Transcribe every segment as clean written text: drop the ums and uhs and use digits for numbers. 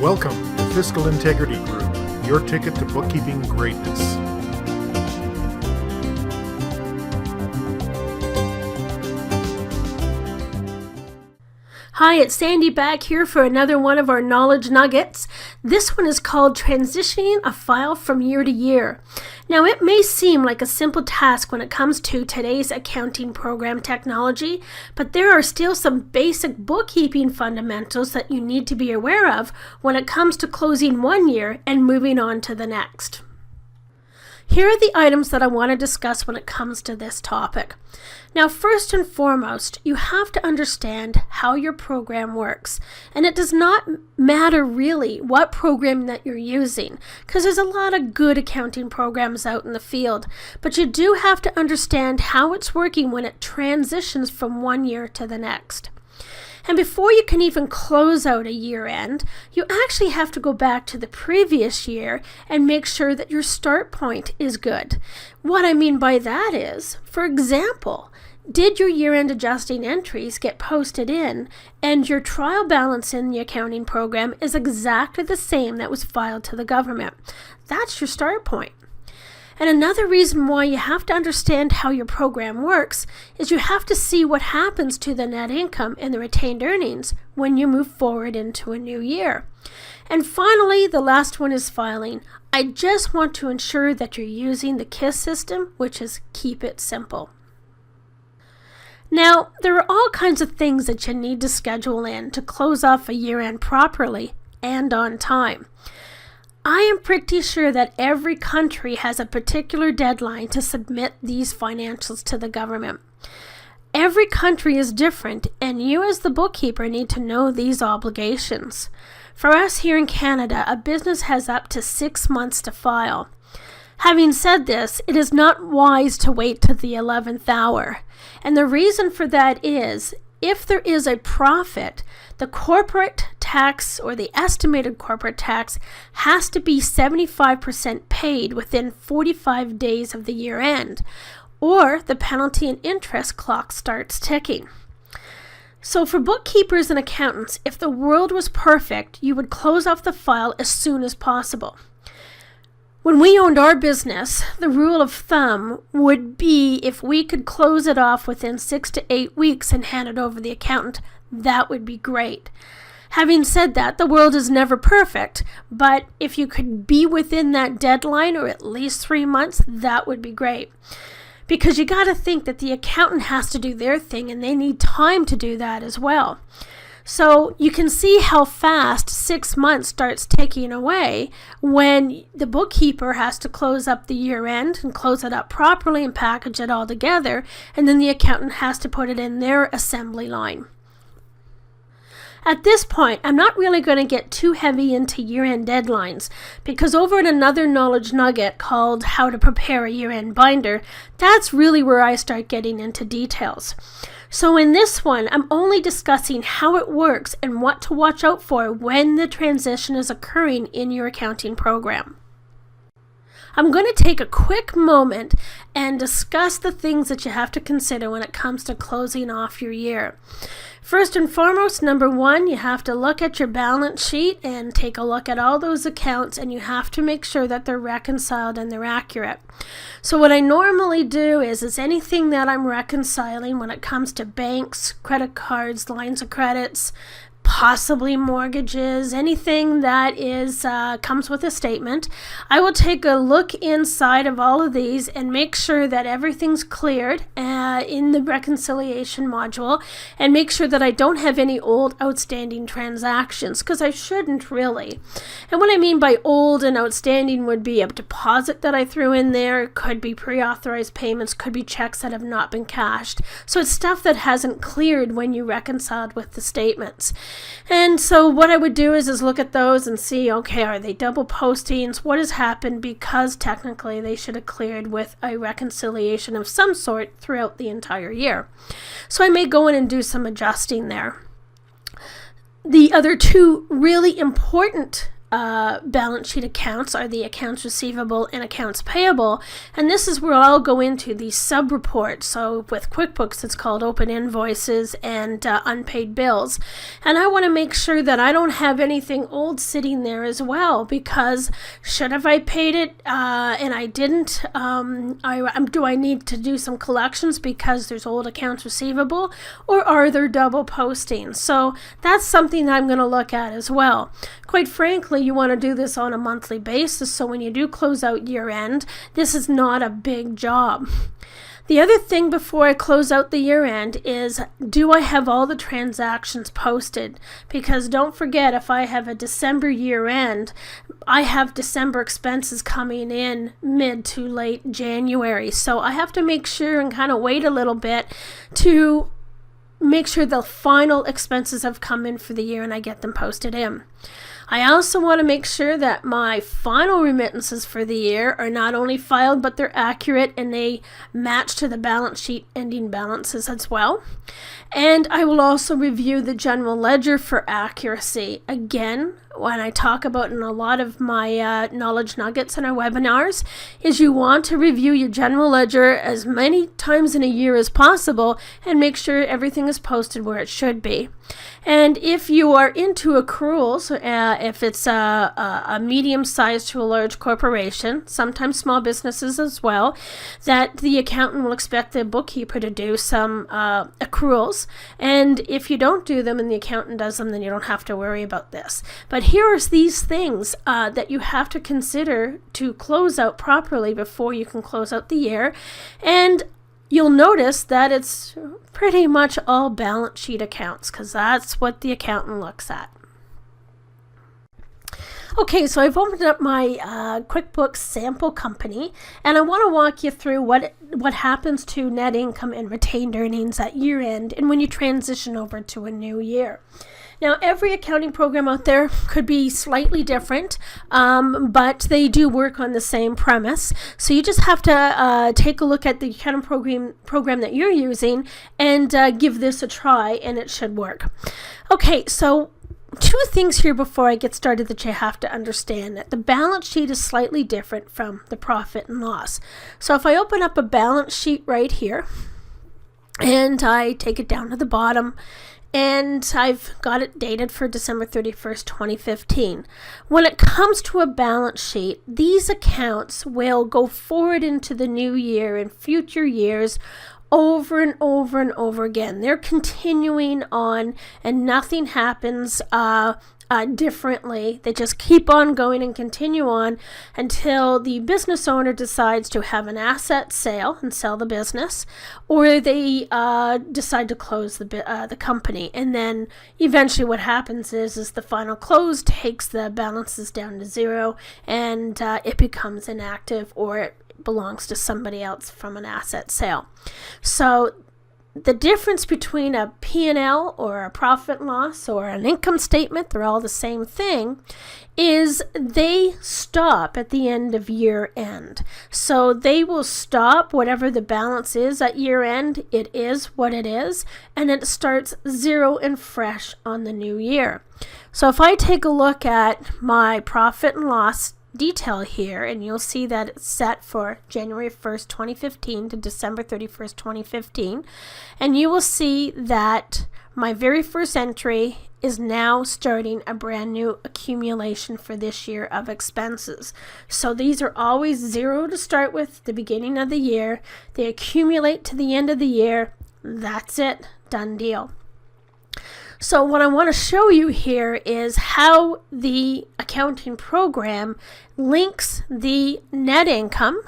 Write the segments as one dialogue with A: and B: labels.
A: Welcome to Fiscal Integrity Group, your ticket to bookkeeping greatness.
B: Hi, it's Sandy back here for another one of our knowledge nuggets. This one is called Transitioning a File from Year to Year. Now, it may seem like a simple task when it comes to today's accounting program technology, but there are still some basic bookkeeping fundamentals that you need to be aware of when it comes to closing one year and moving on to the next. Here are the items that I want to discuss when it comes to this topic. Now, first and foremost, you have to understand how your program works. And it does not matter really what program that you're using, because there's a lot of good accounting programs out in the field. But you do have to understand how it's working when it transitions from one year to the next. And before you can even close out a year end, you actually have to go back to the previous year and make sure that your start point is good. What I mean by that is, for example, did your year-end adjusting entries get posted in and your trial balance in the accounting program is exactly the same that was filed to the government? That's your start point. And another reason why you have to understand how your program works is you have to see what happens to the net income and the retained earnings when you move forward into a new year. And finally, the last one is filing. I just want to ensure that you're using the KISS system, which is Keep It Simple. Now, there are all kinds of things that you need to schedule in to close off a year-end properly and on time. I am pretty sure that every country has a particular deadline to submit these financials to the government. Every country is different, and you as the bookkeeper need to know these obligations. For us here in Canada, a business has up to 6 months to file. Having said this, it is not wise to wait to the 11th hour. And the reason for that is, if there is a profit, the corporate tax or the estimated corporate tax has to be 75% paid within 45 days of the year end, or the penalty and interest clock starts ticking. So for bookkeepers and accountants, if the world was perfect, you would close off the file as soon as possible. When we owned our business, the rule of thumb would be if we could close it off within 6 to 8 weeks and hand it over to the accountant, that would be great. Having said that, the world is never perfect, but if you could be within that deadline or at least 3 months, that would be great. Because you got to think that the accountant has to do their thing and they need time to do that as well. So you can see how fast 6 months starts ticking away when the bookkeeper has to close up the year end and close it up properly and package it all together, and then the accountant has to put it in their assembly line. At this point, I'm not really going to get too heavy into year-end deadlines because over in another knowledge nugget called How to Prepare a Year-End Binder, that's really where I start getting into details. So in this one, I'm only discussing how it works and what to watch out for when the transition is occurring in your accounting program. I'm going to take a quick moment and discuss the things that you have to consider when it comes to closing off your year. First and foremost, number one, you have to look at your balance sheet and take a look at all those accounts, and you have to make sure that they're reconciled and they're accurate. So what I normally do is anything that I'm reconciling when it comes to banks, credit cards, lines of credits, possibly mortgages, anything that is comes with a statement, I will take a look inside of all of these and make sure that everything's cleared in the reconciliation module, and make sure that I don't have any old outstanding transactions, because I shouldn't really. And what I mean by old and outstanding would be a deposit that I threw in there, could be pre-authorized payments, could be checks that have not been cashed. So it's stuff that hasn't cleared when you reconciled with the statements. And so what I would do is look at those and see, okay, are they double postings? What has happened? Because technically they should have cleared with a reconciliation of some sort throughout the entire year. So I may go in and do some adjusting there. The other two really important balance sheet accounts are the accounts receivable and accounts payable, and this is where I'll go into the sub-reports. So with QuickBooks, it's called open invoices and unpaid bills, and I want to make sure that I don't have anything old sitting there as well, because should have I paid it and I didn't, do I need to do some collections because there's old accounts receivable, or are there double postings? So that's something that I'm going to look at as well. Quite frankly, you want to do this on a monthly basis, so when you do close out year end, this is not a big job. The other thing before I close out the year end is, do I have all the transactions posted? Because don't forget, if I have a December year end, I have December expenses coming in mid to late January. So I have to make sure and kind of wait a little bit to make sure the final expenses have come in for the year and I get them posted in. I also want to make sure that my final remittances for the year are not only filed, but they're accurate and they match to the balance sheet ending balances as well. And I will also review the general ledger for accuracy. Again, when I talk about in a lot of my knowledge nuggets in our webinars, is you want to review your general ledger as many times in a year as possible and make sure everything is posted where it should be. And if you are into accruals, if it's a medium sized to a large corporation, sometimes small businesses as well, that the accountant will expect the bookkeeper to do some accruals. And if you don't do them and the accountant does them, then you don't have to worry about this. But here are these things that you have to consider to close out properly before you can close out the year. And you'll notice that it's pretty much all balance sheet accounts, because that's what the accountant looks at. Okay, so I've opened up my QuickBooks sample company, and I want to walk you through what happens to net income and retained earnings at year end and when you transition over to a new year. Now, every accounting program out there could be slightly different, but they do work on the same premise. So you just have to take a look at the accounting program that you're using and give this a try, and it should work. Okay, so two things here before I get started that you have to understand. That the balance sheet is slightly different from the profit and loss. So if I open up a balance sheet right here, and I take it down to the bottom, and I've got it dated for December 31st, 2015. When it comes to a balance sheet, these accounts will go forward into the new year and future years over and over and over again. They're continuing on, and nothing happens differently. They just keep on going and continue on until the business owner decides to have an asset sale and sell the business, or they decide to close the company. And then eventually what happens is the final close takes the balances down to zero, and it becomes inactive, or it belongs to somebody else from an asset sale. So the difference between a P&L or a profit and loss or an income statement, they're all the same thing, is they stop at the end of year end. So they will stop whatever the balance is at year end. It is what it is, and it starts zero and fresh on the new year. So if I take a look at my profit and loss detail here, and you'll see that it's set for January 1st, 2015 to December 31st, 2015. And you will see that my very first entry is now starting a brand new accumulation for this year of expenses. So these are always zero to start with, the beginning of the year. They accumulate to the end of the year. That's it. Done deal. So what I want to show you here is how the accounting program links the net income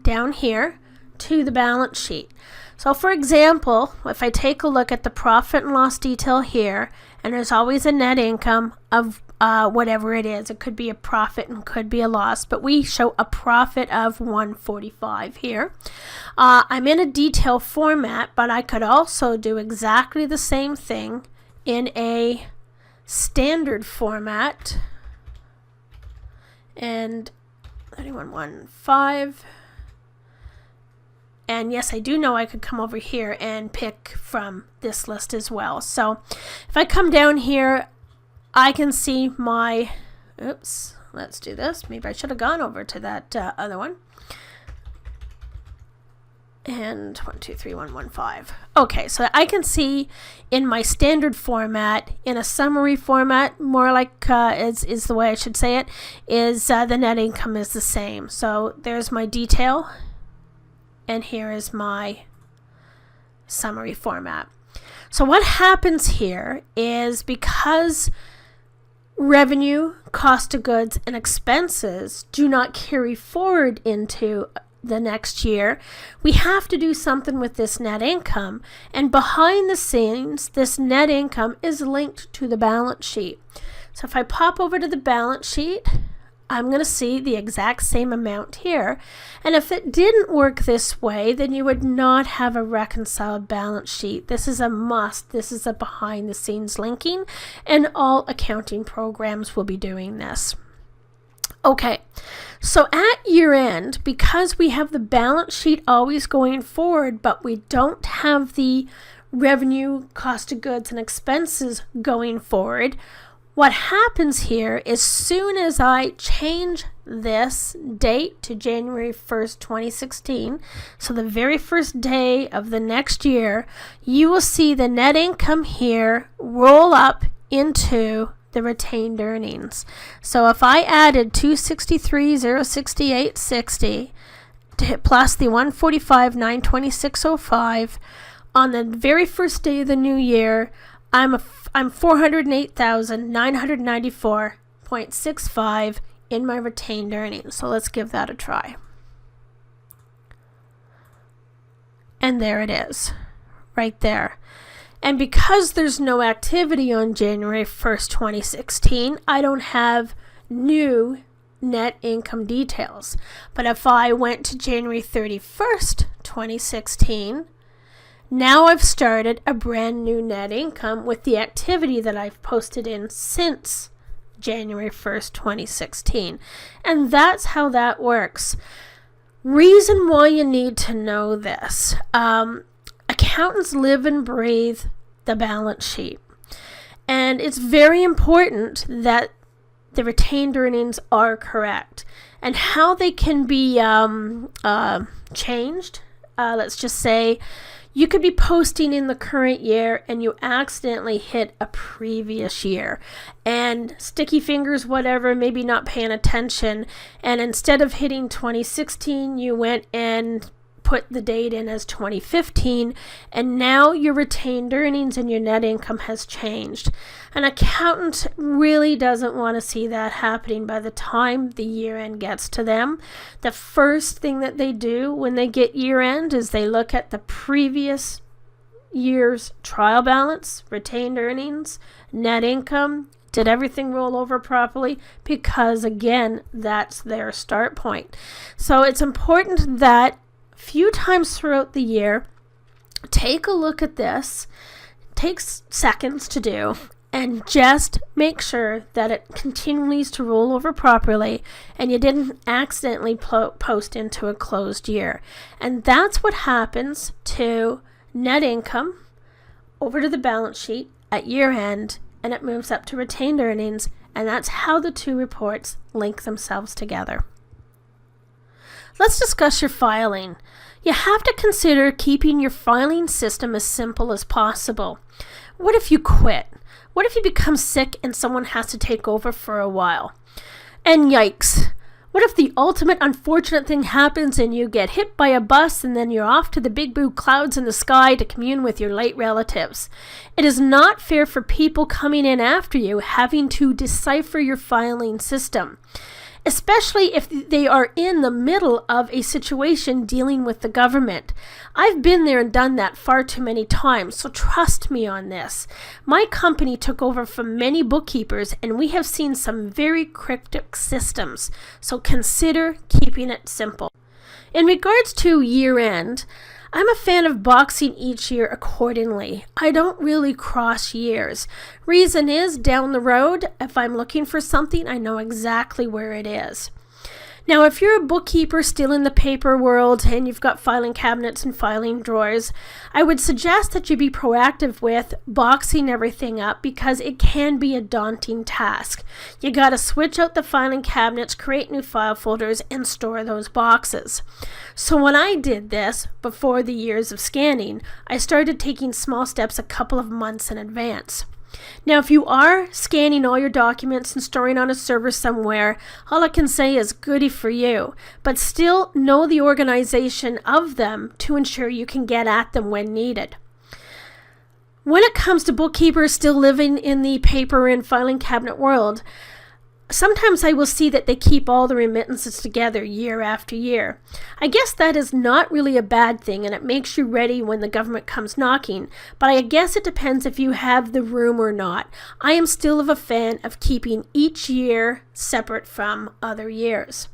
B: down here to the balance sheet. So for example, if I take a look at the profit and loss detail here, and there's always a net income of whatever it is. It could be a profit and could be a loss, but we show a profit of $145 here. I'm in a detail format, but I could also do exactly the same thing in a standard format, and 3115. And yes, I do know I could come over here and pick from this list as well. So if I come down here, I can see my Oops, let's do this. Maybe I should have gone over to that other one. And 1, 2, 3, 1, 1, 5. Okay, so I can see in my standard format, in a summary format, more like is the way I should say it, is the net income is the same. So there's my detail, and here is my summary format. So what happens here is, because revenue, cost of goods, and expenses do not carry forward into the next year, we have to do something with this net income. And behind the scenes, this net income is linked to the balance sheet. So if I pop over to the balance sheet, I'm going to see the exact same amount here. And if it didn't work this way, then you would not have a reconciled balance sheet. This is a must. This is a behind the scenes linking, and all accounting programs will be doing this. Okay, so at year end, because we have the balance sheet always going forward, but we don't have the revenue, cost of goods, and expenses going forward, what happens here is, soon as I change this date to January 1st, 2016, so the very first day of the next year, you will see the net income here roll up into the retained earnings. So if I added 263,068.60 plus the 145,926.05 on the very first day of the new year, I'm 408,994.65 in my retained earnings. So let's give that a try. And there it is, right there. And because there's no activity on January 1st, 2016, I don't have new net income details. But if I went to January 31st, 2016, now I've started a brand new net income with the activity that I've posted in since January 1st, 2016. And that's how that works. Reason why you need to know this. Accountants live and breathe the balance sheet. And it's very important that the retained earnings are correct. And how they can be changed, let's just say you could be posting in the current year and you accidentally hit a previous year. And sticky fingers, whatever, maybe not paying attention. And instead of hitting 2016, you went and put the date in as 2015, and now your retained earnings and your net income has changed. An accountant really doesn't want to see that happening by the time the year end gets to them. The first thing that they do when they get year end is they look at the previous year's trial balance, retained earnings, net income. Did everything roll over properly? Because again, that's their start point. So it's important that few times throughout the year, take a look at this. It takes seconds to do, and just make sure that it continues to roll over properly and you didn't accidentally post into a closed year. And that's what happens to net income over to the balance sheet at year end, and it moves up to retained earnings, and that's how the two reports link themselves together. Let's discuss your filing. You have to consider keeping your filing system as simple as possible. What if you quit? What if you become sick and someone has to take over for a while? And yikes, what if the ultimate unfortunate thing happens and you get hit by a bus and then you're off to the big blue clouds in the sky to commune with your late relatives? It is not fair for people coming in after you having to decipher your filing system, especially if they are in the middle of a situation dealing with the government. I've been there and done that far too many times, so trust me on this. My company took over from many bookkeepers, and we have seen some very cryptic systems, so consider keeping it simple. In regards to year end, I'm a fan of boxing each year accordingly. I don't really cross years. Reason is, down the road, if I'm looking for something, I know exactly where it is. Now, if you're a bookkeeper still in the paper world and you've got filing cabinets and filing drawers, I would suggest that you be proactive with boxing everything up because it can be a daunting task. You got to switch out the filing cabinets, create new file folders, and store those boxes. So when I did this, before the years of scanning, I started taking small steps a couple of months in advance. Now, if you are scanning all your documents and storing on a server somewhere, all I can say is goody for you, but still know the organization of them to ensure you can get at them when needed. When it comes to bookkeepers still living in the paper and filing cabinet world, sometimes I will see that they keep all the remittances together year after year. I guess that is not really a bad thing and it makes you ready when the government comes knocking, but I guess it depends if you have the room or not. I am still a fan of keeping each year separate from other years.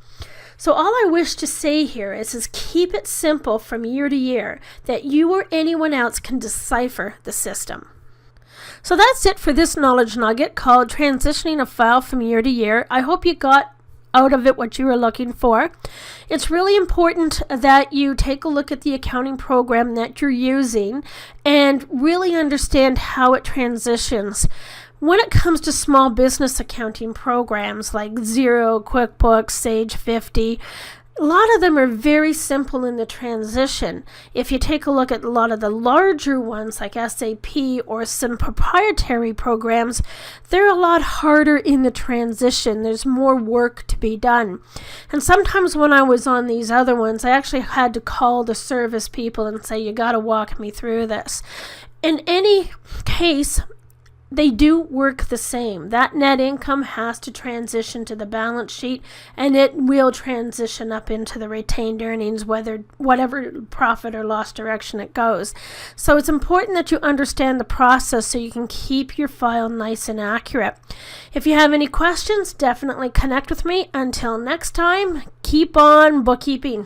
B: So all I wish to say here is keep it simple from year to year that you or anyone else can decipher the system. So that's it for this knowledge nugget called transitioning a file from year to year. I hope you got out of it what you were looking for. It's really important that you take a look at the accounting program that you're using and really understand how it transitions. When it comes to small business accounting programs like Xero, QuickBooks, Sage 50, a lot of them are very simple in the transition. If you take a look at a lot of the larger ones like SAP or some proprietary programs, they're a lot harder in the transition. There's more work to be done. And sometimes when I was on these other ones, I actually had to call the service people and say, you got to walk me through this. In any case, they do work the same. That net income has to transition to the balance sheet and it will transition up into the retained earnings, whatever profit or loss direction it goes. So it's important that you understand the process so you can keep your file nice and accurate. If you have any questions, definitely connect with me. Until next time, keep on bookkeeping.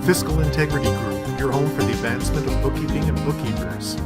A: Fiscal Integrity Group, your home for the advancement of bookkeeping and bookkeepers.